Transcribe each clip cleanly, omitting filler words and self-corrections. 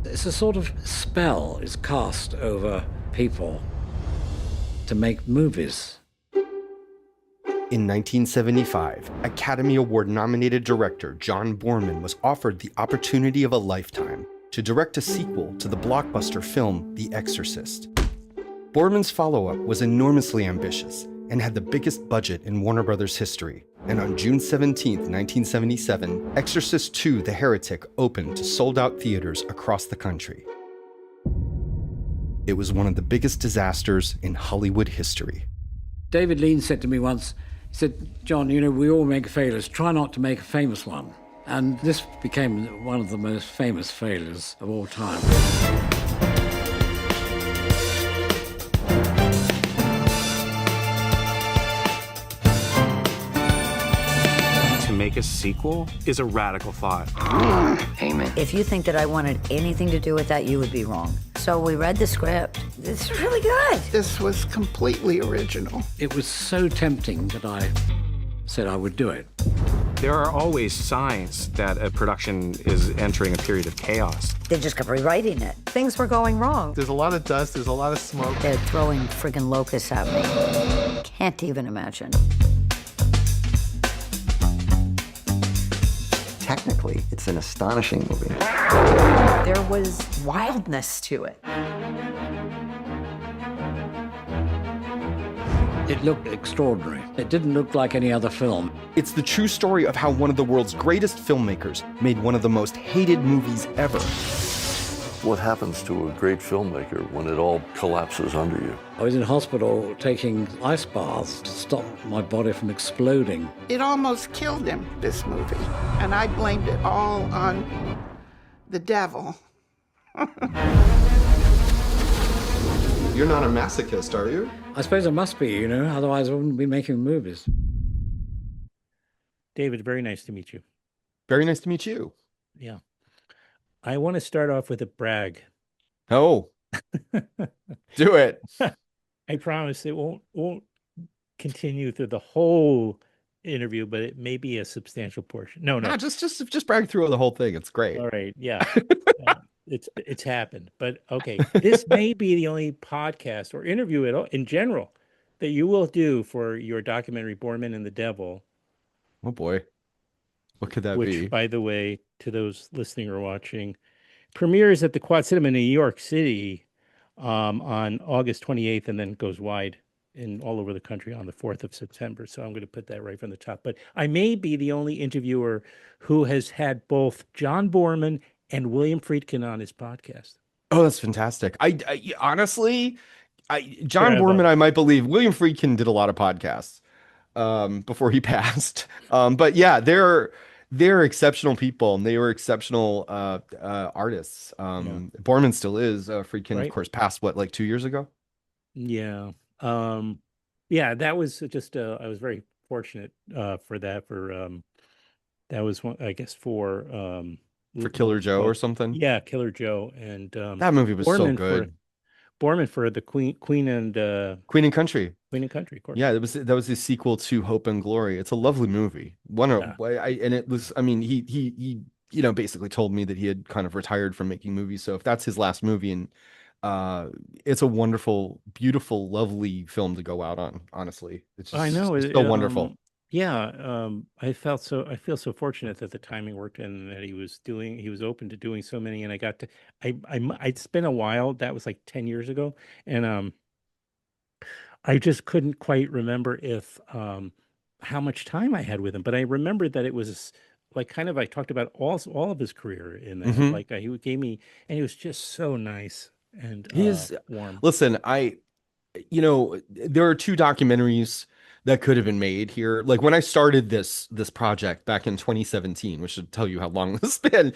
It's a sort of spell is cast over people to make movies. In 1975, Academy Award-nominated director John Boorman was offered the opportunity of a lifetime to direct a sequel to the blockbuster film The Exorcist. Boorman's follow-up was enormously ambitious and had the biggest budget in Warner Brothers history. And on June 17, 1977, Exorcist II: The Heretic opened to sold-out theaters across the country. It was one of the biggest disasters in Hollywood history. David Lean said to me once, he said, "John, you know, we all make failures. Try not to make a famous one." And this became one of the most famous failures of all time. Make a sequel is a radical thought. Amen. If you think that I wanted anything to do with that, you would be wrong. So we read the script. It's really good. This was completely original. It was so tempting that I said I would do it. There are always signs that a production is entering a period of chaos. They just kept rewriting it. Things were going wrong. There's a lot of dust, there's a lot of smoke. They're throwing friggin' locusts at me. Can't even imagine. Technically, it's an astonishing movie. There was wildness to it. It looked extraordinary. It didn't look like any other film. It's the true story of how one of the world's greatest filmmakers made one of the most hated movies ever. What happens to a great filmmaker when it all collapses under you? I was in hospital taking ice baths to stop my body from exploding. It almost killed him, this movie. And I blamed it all on the devil. You're not a masochist, are you? I suppose I must be, you know, otherwise I wouldn't be making movies. David, very nice to meet you. Very nice to meet you. Yeah. I want to start off with a brag. Oh, do it. I promise it won't continue through the whole interview, but it may be a substantial portion. No. Just brag through the whole thing. It's great. All right. Yeah. It's happened. But okay, this may be the only podcast or interview at all in general that you will do for your documentary Boorman and the Devil. Oh boy. What could that be? Which, by the way, to those listening or watching, premieres at the Quad Cinema in New York City on August 28th and then goes wide in all over the country on the 4th of September. So I'm going to put that right from the top. But I may be the only interviewer who has had both John Boorman and William Friedkin on his podcast. Oh, that's fantastic. I honestly, John Boorman, I might believe. William Friedkin did a lot of podcasts before he passed. But yeah, they're exceptional people and they were exceptional artists. Boorman still is. Friedkin, of course, passed like 2 years ago. Yeah. Yeah, that was just I was very fortunate for that. That was one, I guess, for Killer Joe or something. Yeah, Killer Joe, and that movie was so good. Boorman for the Queen and Country. Queen and Country, of course. Yeah, that was the sequel to Hope and Glory. It's a lovely movie. And it was. I mean, he basically told me that he had kind of retired from making movies. So if that's his last movie, and it's a wonderful, beautiful, lovely film to go out on. Honestly, it's just, I know it's so wonderful. Yeah, I feel so fortunate that the timing worked and that he was open to doing so many, and I got to it's been a while. That was like 10 years ago, and I just couldn't quite remember if how much time I had with him, but I remembered that it was like kind of I talked about all of his career in that. Mm-hmm. Like he gave me, and he was just so nice and he is warm. Listen, there are two documentaries that could have been made here. Like when I started this project back in 2017, which should tell you how long this has been.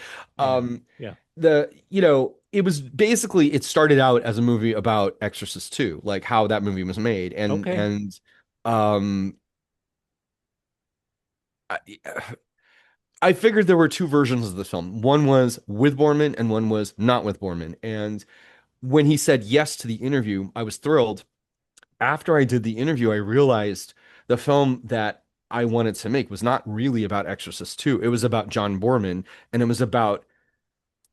It was basically, it started out as a movie about Exorcist II, like how that movie was made. I figured there were two versions of the film. One was with Boorman and one was not with Boorman. And when he said yes to the interview, I was thrilled. After I did the interview, I realized the film that I wanted to make was not really about Exorcist II. It was about John Boorman, and it was about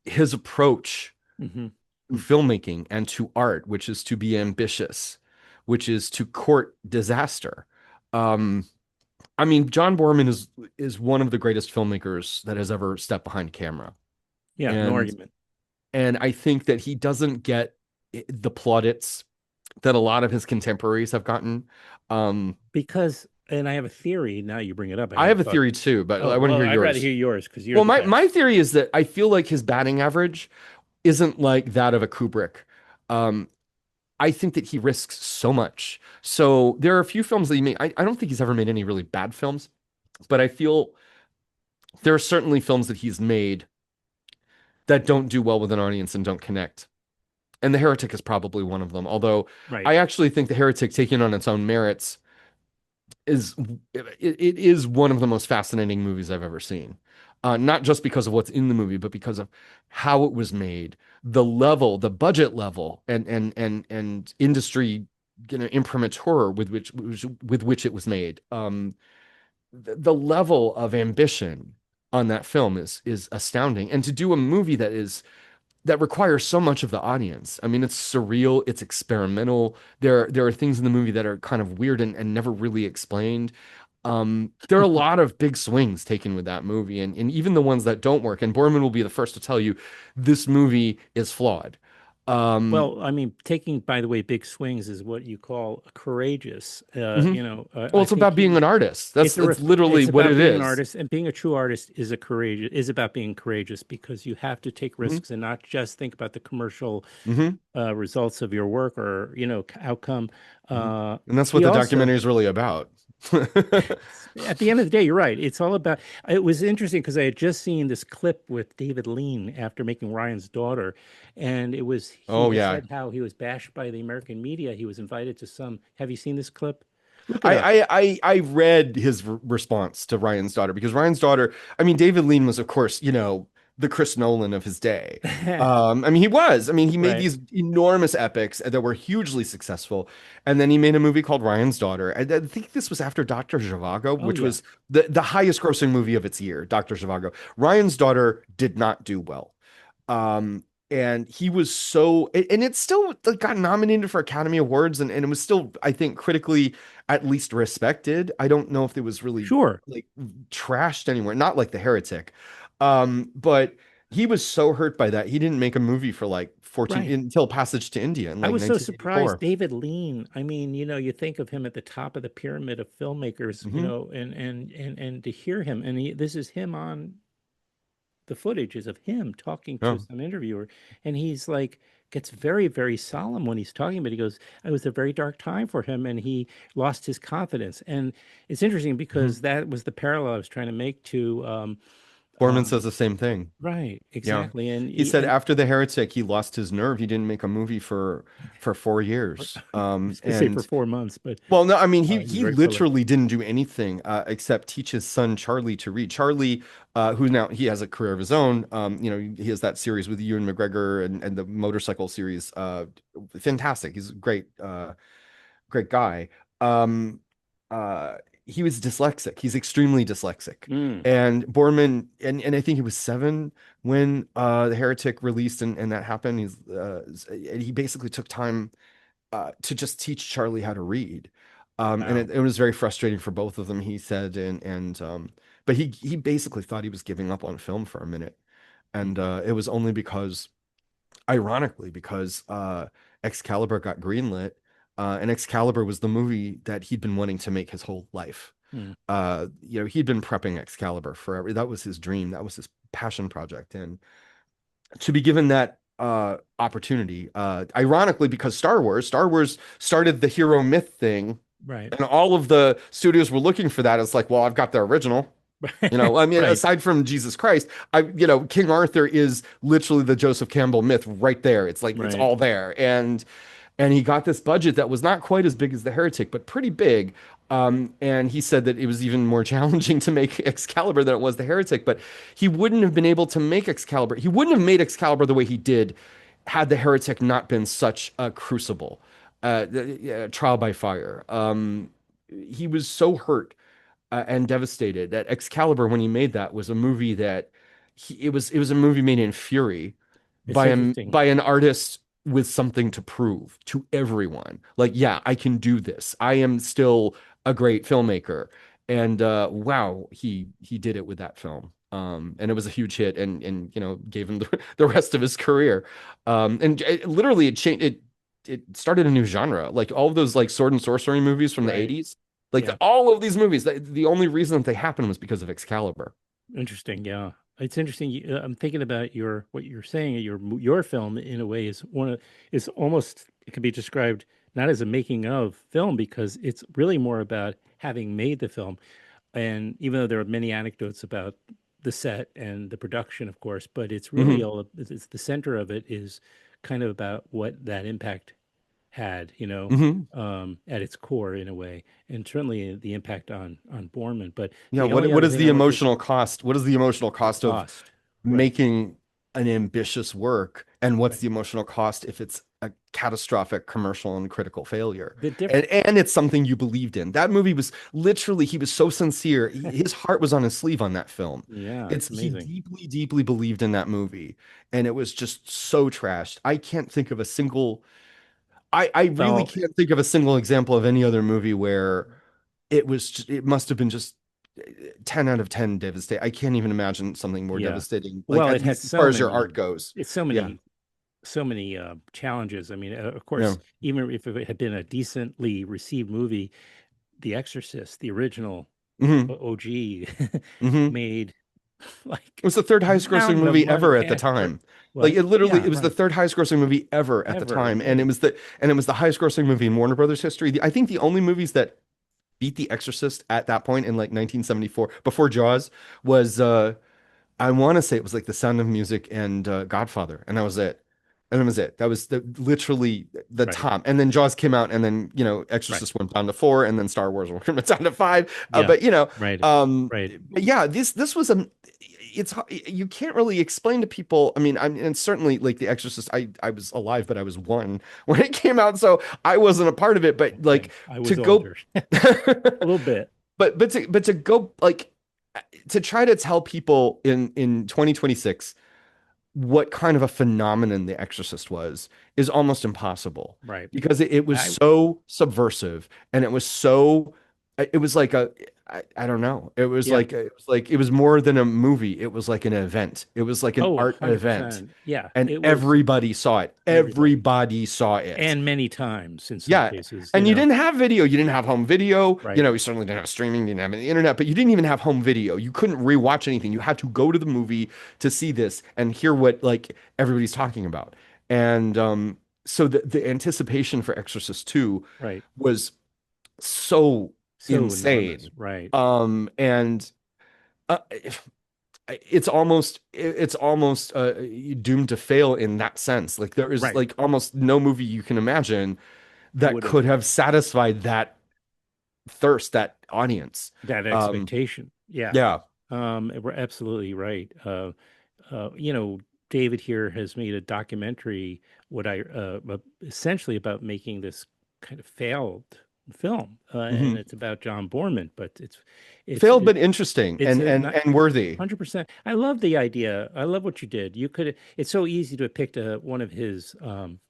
his approach Mm-hmm. to filmmaking and to art, which is to be ambitious, which is to court disaster. Um, I mean, John Boorman is one of the greatest filmmakers that has ever stepped behind camera. Yeah, no And argument. and I think that he doesn't get the plaudits that a lot of his contemporaries have gotten. Because, and I have a theory. Now you bring it up. I have a theory too, but I want to hear I'd yours. rather hear yours because you're Well, the best. my theory is that I feel like his batting average isn't like that of a Kubrick. I think that he risks so much. So there are a few films that he made. I don't think he's ever made any really bad films, but I feel there are certainly films that he's made that don't do well with an audience and don't connect. And The Heretic is probably one of them. Although Right. I actually think The Heretic, taken on its own merits, is it is one of the most fascinating movies I've ever seen. Not just because of what's in the movie, but because of how it was made, the level, the budget level, and industry, imprimatur with which it was made. The level of ambition on that film is astounding, and to do a movie that requires so much of the audience. I mean, it's surreal, it's experimental. There are things in the movie that are kind of weird and never really explained. There are a lot of big swings taken with that movie, and even the ones that don't work. And Boorman will be the first to tell you this movie is flawed. Well, I mean, taking, by the way, big swings is what you call courageous. Well, it's about being an artist. That's literally what it is. An artist, and being a true artist is about being courageous, because you have to take risks and not just think about the commercial results of your work or outcome. And that's what the documentary is really about. At the end of the day, you're right. It's all about. It was interesting because I had just seen this clip with David Lean after making Ryan's Daughter, and it was said how he was bashed by the American media. He was invited to some. Have you seen this clip? I read his response to Ryan's Daughter, because Ryan's Daughter, I mean, David Lean was, of course, the Chris Nolan of his day. I mean, he was. I mean, he made these enormous epics that were hugely successful. And then he made a movie called Ryan's Daughter. I think this was after Dr. Zhivago, which was the highest grossing movie of its year, Dr. Zhivago. Ryan's Daughter did not do well. And he was and it still got nominated for Academy Awards, and it was still, I think, critically at least respected. I don't know if it was really like trashed anywhere, not like The Heretic. But he was so hurt by that, he didn't make a movie for like 14 until Passage to India. In, like, I was so surprised. David Lean. I mean, you think of him at the top of the pyramid of filmmakers, and to hear him, and this is him on the footage is of him talking to some interviewer, and he's like gets very, very solemn when he's talking, but he goes, it was a very dark time for him, and he lost his confidence. And it's interesting because that was the parallel I was trying to make to Boorman says the same thing. Right, exactly. And he said after The Heretic, he lost his nerve. He didn't make a movie for 4 years. And say for 4 months, but no, I mean, he literally didn't do anything except teach his son Charlie to read. Charlie, who now he has a career of his own. He has that series with Ewan McGregor and the motorcycle series. Fantastic. He's a great guy. He was dyslexic. He's extremely dyslexic. And Boorman, and I think he was 7 when The Heretic released, and that happened. He basically took time to just teach Charlie how to read. And it was very frustrating for both of them, he said. But he basically thought he was giving up on film for a minute. And it was only ironically, because Excalibur got greenlit. And Excalibur was the movie that he'd been wanting to make his whole life. He'd been prepping Excalibur forever. That was his dream. That was his passion project. And to be given that opportunity, ironically, because Star Wars started the hero myth thing. Right. And all of the studios were looking for that. It's like, well, I've got the original. I mean, aside from Jesus Christ, King Arthur is literally the Joseph Campbell myth right there. It's like, it's all there. And and he got this budget that was not quite as big as The Heretic, but pretty big. And he said that it was even more challenging to make Excalibur than it was The Heretic, but he wouldn't have been able to make Excalibur. He wouldn't have made Excalibur the way he did had The Heretic not been such a crucible, trial by fire. He was so hurt and devastated that Excalibur, when he made that, was a movie that it was a movie made in fury It's interesting. by an artist with something to prove to everyone. Like, yeah, I can do this. I am still a great filmmaker. And wow, he did it with that film. And it was a huge hit, and gave him the rest of his career. And literally it changed it started a new genre. Like all of those like sword and sorcery movies from the Right. 80s. Like Yeah. all of these movies, the only reason that they happened was because of Excalibur. Interesting. Yeah. It's interesting. I'm thinking about what you're saying. Your film, in a way, is almost, it can be described not as a making of film, because it's really more about having made the film. And even though there are many anecdotes about the set and the production, of course, but it's really Mhm. it's the center of it is kind of about what that impact had, Mhm. at its core, in a way, and certainly the impact on Bournemouth. But Yeah, the what only what other is thing the I want to emotional cost? What is the emotional the cost of cost, right, making an ambitious work, and what's right. the emotional cost if it's a catastrophic commercial and critical failure? The diff And it's something you believed in. That movie was literally, he was so sincere. His heart was on his sleeve on that film. Yeah, It's it's he amazing. deeply, deeply believed in that movie, and it was just so trashed. I can't think of a single. I really Well, can't think of a single example of any other movie where it must have been just 10 out of 10 devastating. I can't even imagine something more yeah. devastating, like Well, at it had least as far as your art goes. it's so Yeah. many challenges. I mean, of Yeah. course, even if it had been a decently received movie, The Exorcist, the original Hmm. OG, Hmm. made It like was the third a highest grossing mountain of movie money. ever at the time. Like What? it literally, Yeah, it was the right. third highest grossing movie ever at the Ever, time. And right. it was the highest grossing movie in Warner Brothers history. I think the only movies that beat The Exorcist at that point in like 1974, before Jaws, was I want to say it was like The Sound of Music and Godfather, and that was it. And that was it. That was literally the Right, top. And then Jaws came out, and then right. Exorcist went down to 4, and then Star Wars went down to 5. Yeah, But right, right. but yeah, this was a. You can't really explain to people. I mean, and certainly like The Exorcist, I was alive, but I was 1 when it came out, so I wasn't a part of it. But like Okay, I to was go. older a little bit. But to go like to try to tell people in 2026 what kind of a phenomenon The Exorcist was is almost impossible, Right. because it was I so subversive, and it was so it was like I don't know, Yeah. it was more than a movie. It was like an event. It was like an Oh, art event, 100%. Yeah, and it was everybody saw it. everybody, Everybody saw it. and many times in some Yeah. cases, And you didn't have video. You didn't have home video. Right. You certainly didn't have streaming, you didn't have the internet, but you didn't even have home video. You couldn't rewatch anything. You had to go to the movie to see this and hear what like everybody's talking about. And so the anticipation for Exorcist II Right. was so So enormous. insane. Right. And uh, it's almost doomed to fail in that sense. Like there is Right. like almost no movie you can imagine that Would have could have satisfied that thirst, that audience. that Um, expectation. Yeah. yeah. We're absolutely right. You know, David here has made a documentary, essentially about making this kind of failed film, and Mhm. it's about John Boorman, but it's Failed but interesting it's and a and not and worthy. 100%. I love the idea. I love what you did. You could. It's so easy to have picked one of his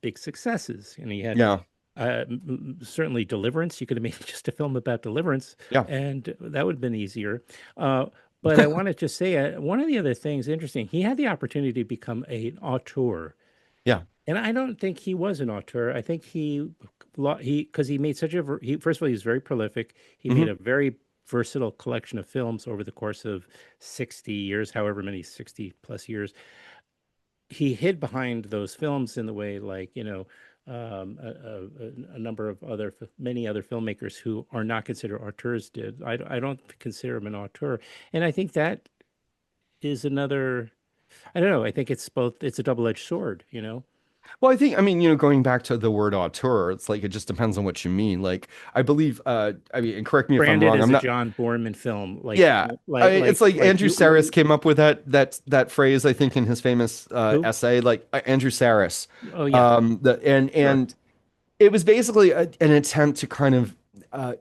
big successes, and he had Yeah. certainly Deliverance. You could have made just a film about Deliverance, Yeah. and that would have been easier. But I wanted to say one of the other things interesting. He had the opportunity to become an auteur, Yeah. and I don't think he was an auteur. I think because he made such first of all, he was very prolific. He made Hmm. a very versatile collection of films over the course of 60 years, however many 60 plus years. He hid behind those films in the way, like, a number of many other filmmakers who are not considered auteurs did. I don't consider him an auteur. And I think that is another, I don't know, I think it's both, it's a double-edged sword, Well, I think, I mean, going back to the word auteur, it's like it just depends on what you mean. Like, I believe, I mean, and correct me if I'm Branded wrong. as I'm a not. John Boorman film, Yeah, it's like Andrew you Sarris came up with that phrase, I think, in his famous who? essay. Like Andrew Sarris, Oh yeah, the Sure. and it was basically an attempt to kind of,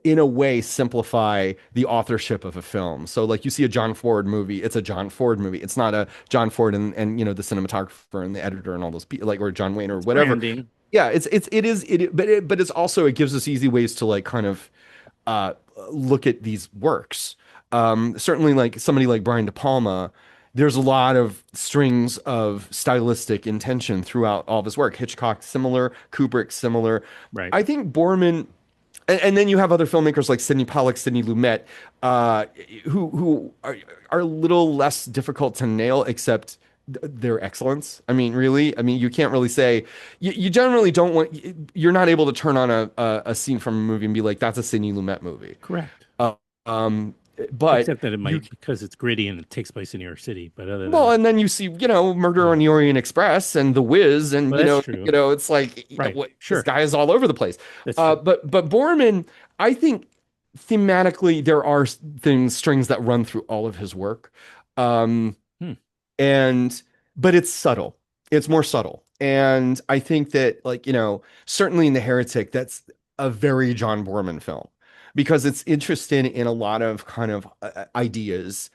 in a way, simplify the authorship of a film. So, like, you see a John Ford movie, it's a John Ford movie. It's not a John Ford and the cinematographer and the editor and all those people, like, or John Wayne or it's whatever. branding. Yeah, but it's also, it gives us easy ways to, like, kind of uh, look at these works. Certainly, like somebody like Brian De Palma, there's a lot of strings of stylistic intention throughout all of his work. Hitchcock similar, Kubrick similar. Right. I think Boorman, and then you have other filmmakers like Sidney Pollack, Sidney Lumet, uh, who are a little less difficult to nail, except their excellence. I mean, really, I mean, you can't really say, you generally don't want, you're not able to turn on a scene from a movie and be like, that's a Sidney Lumet movie. Correct. Uh, um, but Except that it you, might because it's gritty and it takes place in New York City. But other than well, that, and then you see, Murder yeah. on the Orient Express and The Wiz, and Well, that's true. it's like, Right. this Sure. guy is all over the place. That's true. But Borman, I think thematically there are things, strings that run through all of his work, um, Hmm. and but it's subtle. It's more subtle, and I think that, like, certainly in The Heretic, that's a very John Boorman film because it's interested in a lot of kind of ideas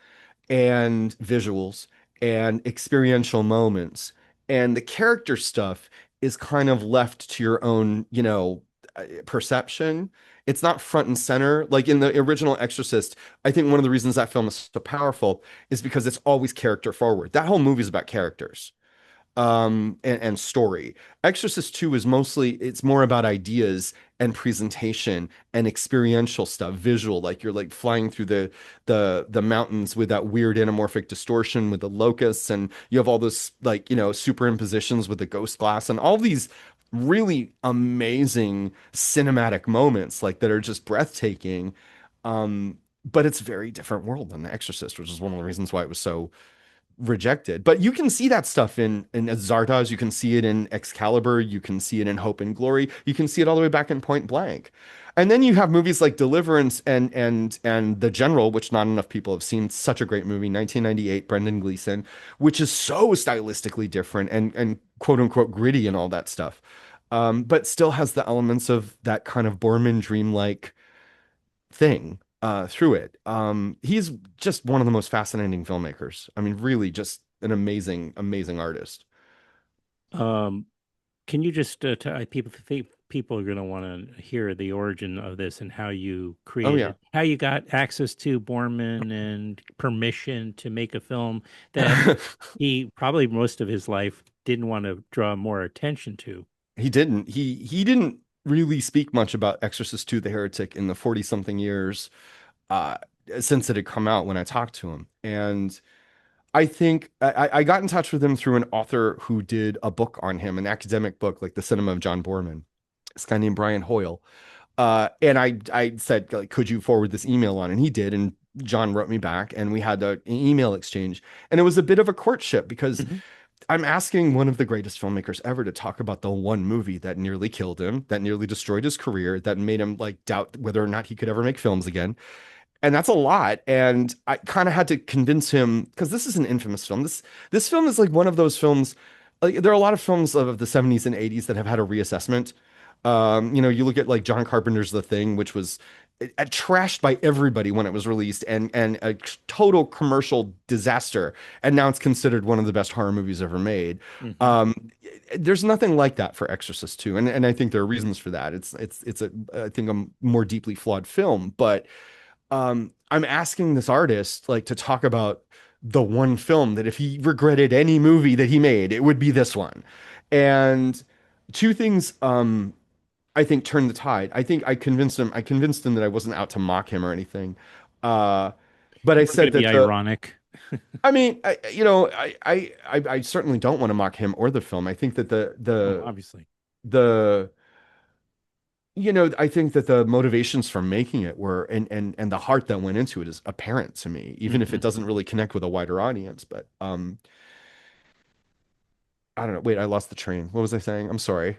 and visuals and experiential moments. And the character stuff is kind of left to your own, perception. It's not front and center. Like in the original Exorcist, I think one of the reasons that film is so powerful is because it's always character forward. That whole movie is about characters and story. Exorcist 2 is mostly, it's more about ideas and presentation and experiential stuff, visual, like you're like flying through the mountains with that weird anamorphic distortion with the locusts, and you have all those, like, superimpositions with the ghost glass and all these really amazing cinematic moments, like, that are just breathtaking. But it's a very different world than The Exorcist, which is one of the reasons why it was so rejected. But you can see that stuff in Zardoz, you can see it in Excalibur, you can see it in Hope and Glory, you can see it all the way back in Point Blank. And then you have movies like Deliverance and The General, which not enough people have seen. Such a great movie, 1998, Brendan Gleeson, which is so stylistically different and quote unquote gritty and all that stuff. But still has the elements of that kind of Borman dreamlike thing through it. He's just one of the most fascinating filmmakers. I mean, really, just an amazing, amazing artist. Um, can you just people think people are going to want to hear the origin of this and how you Oh yeah. created, how you got access to Borman and permission to make a film that he probably most of his life didn't want to draw more attention to. He didn't. He didn't really speak much about Exorcist II, The Heretic in the 40 something years uh since it had come out when I talked to him. And I think I got in touch with him through an author who did a book on him, an academic book, like The Cinema of John Boorman. This guy named Brian Hoyle. And I said, like, could you forward this email on? And he did. And John wrote me back and we had an email exchange. And it was a bit of a courtship because I'm asking one of the greatest filmmakers ever to talk about the one movie that nearly killed him, that nearly destroyed his career, that made him, like, doubt whether or not he could ever make films again. And that's a lot. And I kind of had to convince him, because this is an infamous film. This film is like one of those films. Like, there are a lot of films of the 70s and 80s that have had a reassessment. You look at, like, John Carpenter's The Thing, which was trashed by everybody when it was released, and a total commercial disaster. And now it's considered one of the best horror movies ever made. There's nothing like that for Exorcist II, and I think there are reasons for that. It's I think a more deeply flawed film, but I'm asking this artist, like, to talk about the one film that if he regretted any movie that he made, it would be this one. And two things I think turned the tide. I think I convinced him that I wasn't out to mock him or anything. But I said that ironic. I mean, I certainly don't want to mock him or the film. I think that Obviously. the I think that the motivations for making it were, and the heart that went into it is apparent to me, even if it doesn't really connect with a wider audience. But I don't know. Wait, I lost the train. What was I saying? I'm sorry.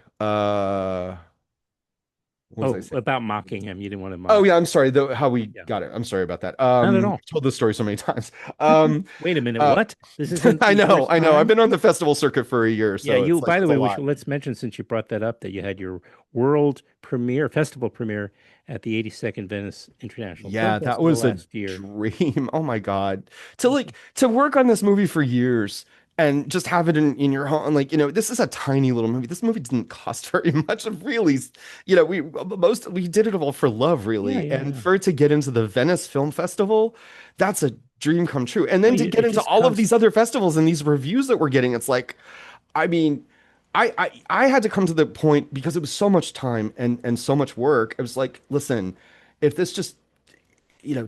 What was I Oh, saying? about mocking him. You didn't want to Oh mock. yeah, I'm sorry. How we Yeah. got it. I'm sorry about that. Not at all. Told this story so many times. Um, Wait a minute. uh, What? This isn't I the know, first I know. I've time? been on the festival circuit for a year, Yeah, so you, it's like by the it's a way, lot. let's mention, since you brought that up, that you had your world premiere, festival premiere at the 82nd Venice International Film Yeah, that Festival was a last year. dream. Oh my God. To work on this movie for years and just have it in your home. Like, this is a tiny little movie. This movie didn't cost very much. Really, we did it all for love, Yeah, really. yeah, And yeah. for it to get into the Venice Film Festival, that's a dream come true. And then Well, to get it into just all of comes. these other festivals and these reviews that we're getting, it's like, I mean, I had to come to the point because it was so much time and so much work. I was like, listen, if this just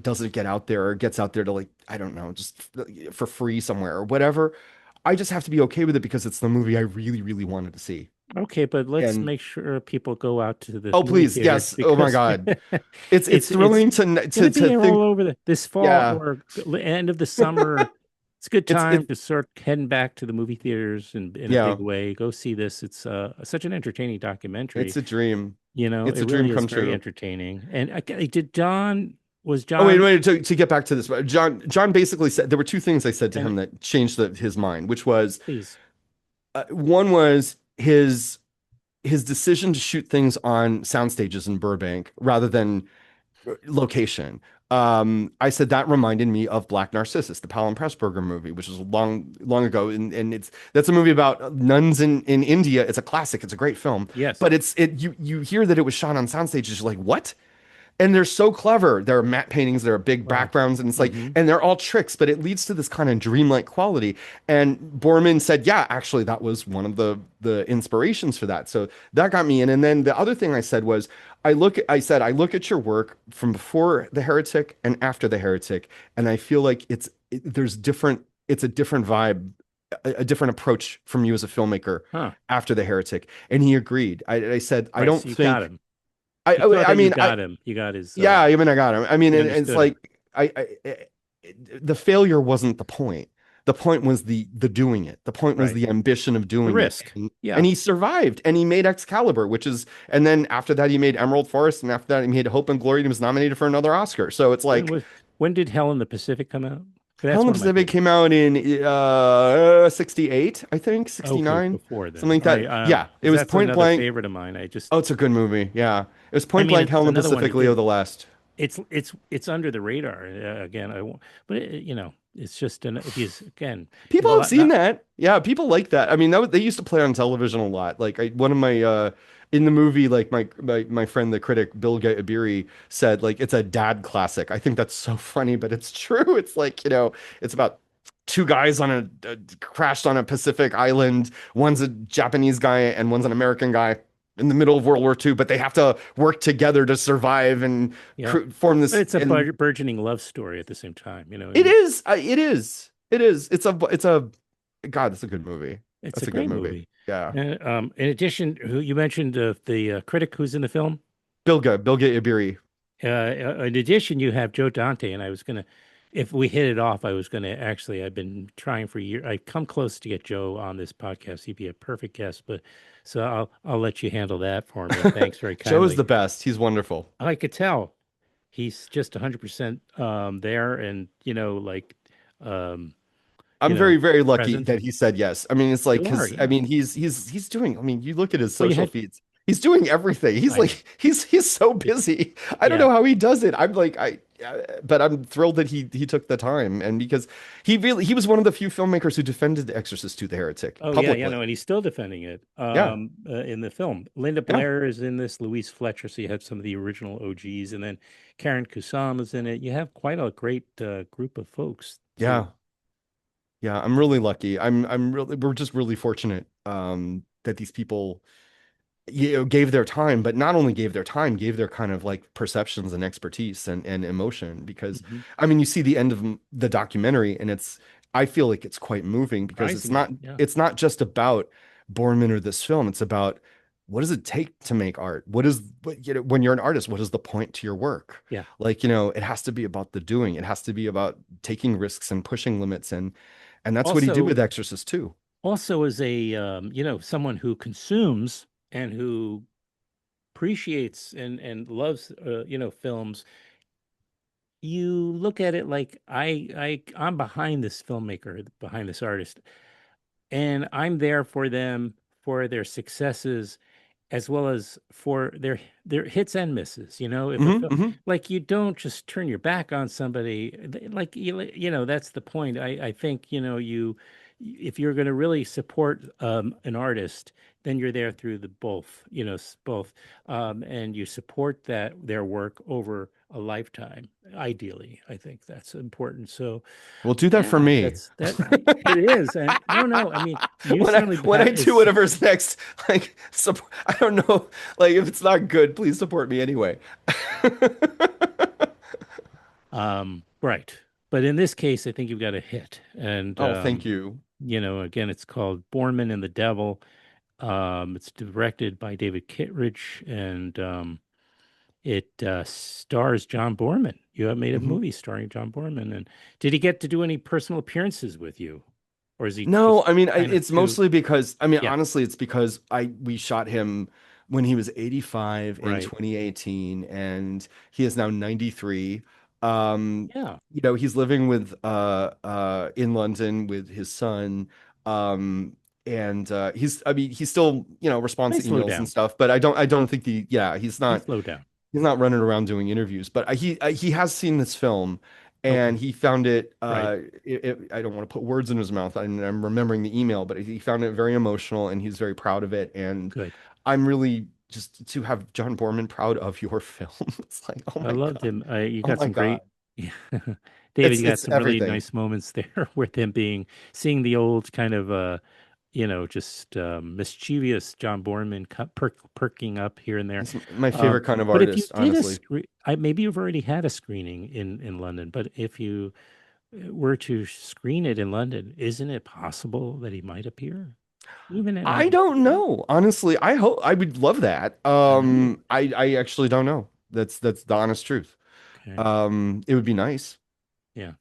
doesn't get out there or gets out there to, like, I don't know, just for free somewhere or whatever, I just have to be okay with it because it's the movie I really, really wanted to see. Okay, but let's And make sure people go out to the oh, movie please, theaters, yes. Oh my because God. It's it's thrilling going to to be all think, over this fall yeah. or end of the summer. It's a good It's time it to start heading back to the movie theaters in a yeah, big way. Go see this. It's such an entertaining documentary. it's a dream. It It's a dream really is come very true. entertaining. And did John was Oh wait, John wait, to get back to this. John basically said there were two things I said to and him that changed his mind, which was please. one was his decision to shoot things on sound stages in Burbank rather than location. I said that reminded me of Black Narcissus, the Powell and Pressburger movie, which was long, long ago, and that's a movie about nuns in India. It's a classic. It's a great film, Yes. but you hear that it was shot on sound stages. You're like, what? And they're so clever. There are matte paintings, there are big Right. backgrounds, and it's like, Hmm. and they're all tricks, but it leads to this kind of dreamlike quality. And Boorman said, yeah, actually, that was one of the inspirations for that. So that got me in. And then the other thing I said was, I look at your work from before The Heretic and after The Heretic, and I feel like there's different, it's a different vibe, a different approach from you as a filmmaker Huh. after The Heretic. And he agreed. I said, I Right. don't So you think. got him. I, You thought I that you mean, got him. You got his. yeah, I mean, I got him. I mean, You and it's understood him. like the failure wasn't the point. The point was the doing it. The point was Right. the ambition of The doing it. risk. And Yeah. he survived, and he made Excalibur, and then after that he made Emerald Forest, and after that he made Hope and Glory, and he was nominated for another Oscar. So it's When like was when did Hell in the Pacific come out? That's Hell in the one of my Pacific favorites. came out in 68, I think, Okay, 69, before then. something like All that. right, Yeah, it 'cause was that's Point another Blank. favorite of mine. I just, Oh, it's a good movie. Yeah, it was I Point mean, Blank, it's Hell in the another one. Pacific, Leo the Last. It's under the radar again. I won't, but it's just because again, there's People a have lot. seen that. Yeah, people like that. I mean, they used to play on television a lot. Like one of my in the movie, like my friend the critic Bill Abiri said, like, it's a dad classic. I think that's so funny, but it's true. It's like, it's about two guys on crashed on a Pacific island. One's a Japanese guy and one's an American guy in the middle of World War II, but they have to work together to survive and Yeah, form this. but it's a And burgeoning love story at the same time. it is. It is. It is. It's a God. It's a good movie. It's That's a a good great movie. movie. Yeah. And in addition, who you mentioned the critic who's in the film. Bilge Ibiri. In addition, you have Joe Dante, and I was gonna, if we hit it off, I was gonna actually. I've been trying for years. I've come close to get Joe on this podcast. He'd be a perfect guest, but so I'll let you handle that for me. Thanks very kindly. Joe's the best. He's wonderful. I could tell he's just 100% there, and I'm very, very lucky present. that he said yes. I mean, it's like, You are, because I mean, he's doing. I mean, you look at his Well, you social had- feeds. He's doing everything. He's I like, he's so busy. I don't Yeah. know how he does it. I'm like, but I'm thrilled that he took the time, and because he was one of the few filmmakers who defended The Exorcist II, The Heretic, Oh publicly. yeah, and he's still defending it. Yeah. In the film, Linda Blair is in this. Louise Fletcher, so you have some of the original OGs, and then Karen Kusama is in it. You have quite a great group of folks. Yeah. Yeah, I'm really lucky. We're just really fortunate that these people gave their time, but not only gave their time, gave their kind of like perceptions and expertise and emotion. Because Mhm. I mean, you see the end of the documentary, and I feel like it's quite moving because Surprisingly, yeah. it's not just about Boorman or this film. It's about, what does it take to make art? When you're an artist, what is the point to your work? Yeah. Like, it has to be about the doing. It has to be about taking risks and pushing limits, and that's what he did Also- with Exorcist II. also as a someone who consumes and who appreciates and loves films, you look at it like I'm behind this filmmaker, behind this artist, and I'm there for them, for their successes, as well as for their hits and misses. If a Hmm. film, Hmm. like, you don't just turn your back on somebody, like, that's the point. I think, if you're going to really support an artist, then you're there through the both, both, and you support their work over a lifetime. Ideally, I think that's important. So Well, do that for yeah, me. that's that. It is, and no, I mean, you when I certainly when I do whatever's next, like I don't know, like if it's not good, please support me anyway. Right. But in this case, I think you've got a hit. And Oh, thank you. again, it's called Boorman and the Devil. It's directed by David Kittredge, and it stars John Boorman. You have made a Mhm. movie starring John Boorman. And did he get to do any personal appearances with you? Or is he No, just I mean kind of it's too? mostly because I mean Yeah, honestly it's because I we shot him when he was 85 in right. 2018 and he is now 93. Yeah. He's living with in London with his son. And he's still, responds They to slow emails and down. stuff, but I don't think he's They not slow down. he's not running around doing interviews, but he has seen this film and Okay. he found it, Right. I don't want to put words in his mouth. I'm remembering the email, but he found it very emotional and he's very proud of it. And Good. I'm really just to have John Boorman proud of your film. It's like, oh I my loved God. him. You Oh got my some God. great, David, you got It's some really everything. nice moments there with him seeing the old kind of, just mischievous John Boorman perking up here and there. He's my favorite kind of But if you artist, did honestly. maybe you've already had a screening in London, but if you were to screen it in London, isn't it possible that he might appear even at I 90? don't know. Honestly, I hope I would love that. I know. I actually don't know. That's the honest truth. Okay. It would be nice. Yeah.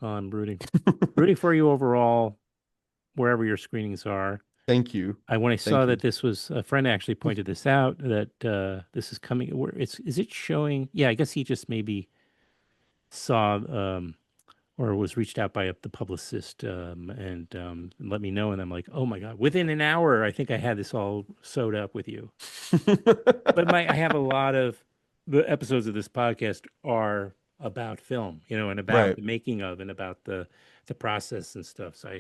I'm rooting for you overall, wherever your screenings are. Thank you. When I Thank saw you. that this was, a friend actually pointed this out, that this is coming. Where is it showing? Yeah, I guess he just maybe saw, or was reached out by the publicist, and let me know. And I'm like, oh my God! Within an hour, I think I had this all sewed up with you. But I have a lot of the episodes of this podcast are about film, and about Right. the making of, and about the process and stuff. So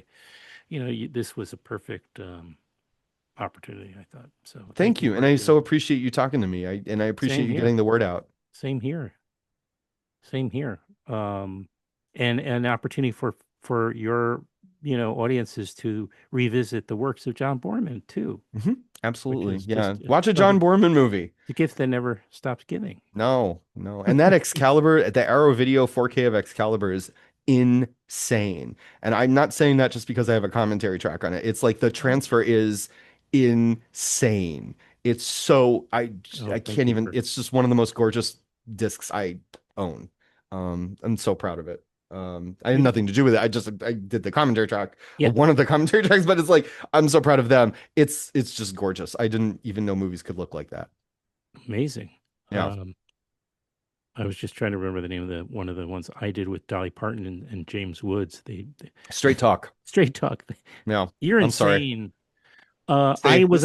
this was a perfect opportunity, I thought. So thank Thank you you. And for, I so appreciate you talking to me. I same appreciate you here, getting the word out. same here, same here. And an opportunity for your, audiences to revisit the works of John Boorman too, Hmm. which Absolutely. is Yeah. just Watch a John Boorman movie. the gift that never stops giving. No, no. And that Excalibur, the Arrow Video 4K of Excalibur is insane. And I'm not saying that just because I have a commentary track on it. It's like the transfer is insane. It's so Oh, I thank can't you even, for it's just one of the most gorgeous discs I own. I'm so proud of it. I had you. nothing to do with it. I did the commentary track, Yeah, or one of the commentary tracks, but it's like I'm so proud of them. It's just gorgeous. I didn't even know movies could look like that. amazing. Yeah. I was just trying to remember the name of one of the ones I did with Dolly Parton and James Woods. Straight talk. Straight Talk. Yeah. You're I'm sorry. insane. See, I this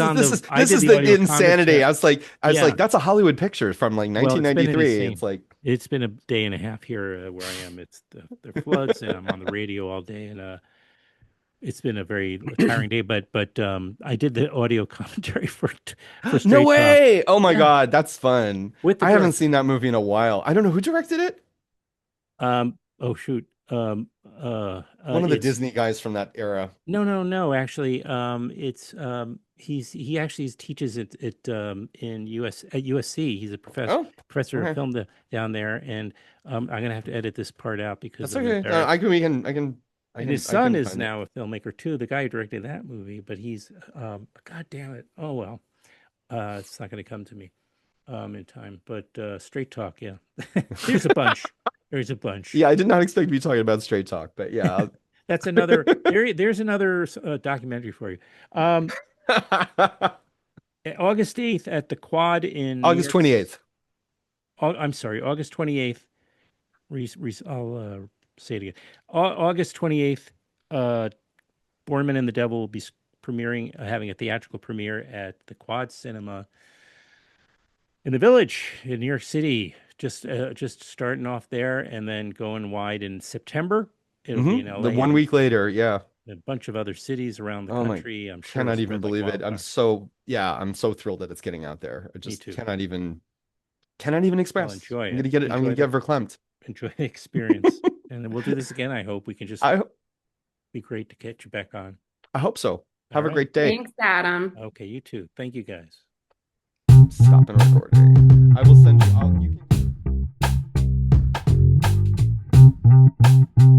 did is the the audio insanity. commentary. I was like, Yeah. that's a Hollywood picture from like Well, it's been an 1993. It's insane. like, It's been a day and a half here, where I am. It's the floods, and I'm on the radio all day, and it's been a very tiring day. But I did the audio commentary for no Straight Talk. way. Oh my Yeah, God, that's fun. with the I haven't girls. seen that movie in a while. I don't know who directed it. Oh shoot. One of the It's Disney guys from that era. no. Actually, it's he actually teaches in at USC. He's a Oh, professor of okay. film down there, and I'm gonna have to edit this part out because That's I'm okay. embarrassed. And his I son can is find it. now a filmmaker too. The guy who directed that movie, but he's God damn it. Oh well, it's not gonna come to me in time. But Straight Talk, yeah. There's a bunch. There's a bunch. Yeah, I did not expect to be talking about Straight Talk, but yeah, That's another. There's another documentary for you. August 8th at the Quad in August 28th. I'm sorry, August 28th. I'll say it again. August 28th. Boorman and the Devil will be premiering, having a theatrical premiere at the Quad Cinema in the Village in New York City. Just starting off there and then going wide in September. It'll be in LA. The 1 week later, yeah. A bunch of other cities around the country. I'm sure. Cannot even believe it. I'm so thrilled that it's getting out there. I just cannot even express. Enjoy it. I'm gonna get it. I'm gonna get verklempt. Enjoy the experience. And then we'll do this again. I hope we can just be great to get you back on. I hope so. Have a great day. Thanks, Adam. Okay, you too. Thank you guys. Stopping recording. I will send you. You can...